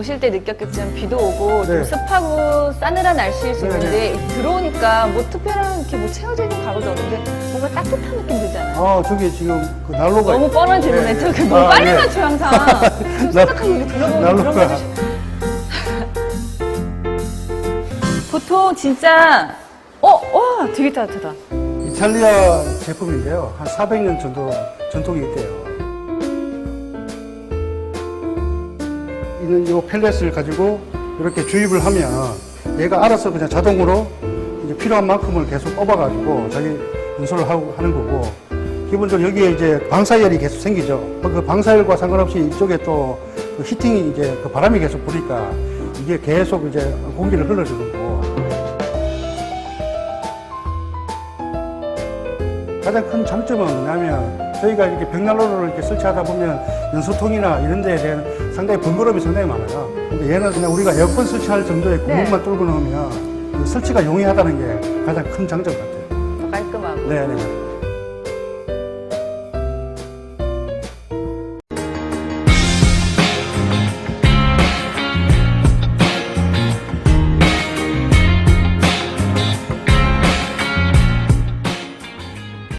오실 때 느꼈겠지만 비도 오고 좀 네. 습하고 싸늘한 날씨일 수 네, 있는데 들어오니까 뭐 특별한 이렇게 뭐 채워져 있는 가구도 없는데 뭔가 따뜻한 느낌 들잖아요. 저기 지금 그 난로가. 너무 뻔한 질문을 예, 예. 했죠. 너무 빨리 예. 맞춰 항상. 좀 생각하고 이렇게 둘러보면 그런 난로가. 거 보통 진짜 와 되게 따뜻하다. 이탈리아 제품인데요. 한 400년 정도 전통이 있대요. 이 펠렛을 가지고 이렇게 주입을 하면 얘가 알아서 그냥 자동으로 이제 필요한 만큼을 계속 뽑아가지고 자기 운송을 하는 거고, 기본적으로 여기에 이제 방사열이 계속 생기죠. 그 방사열과 상관없이 이쪽에 또 그 히팅이 이제 그 바람이 계속 부니까 이게 계속 이제 공기를 흘러주는 거고. 가장 큰 장점은 뭐냐면 저희가 이렇게 벽난로를 이렇게 설치하다 보면 연소통이나 이런 데에 대한 상당히 번거로움이 상당히 많아요. 근데 얘는 그냥 우리가 에어컨 설치할 정도의 구멍만 뚫고 넣으면 설치가 용이하다는 게 가장 큰 장점 같아요. 깔끔하고. 네네.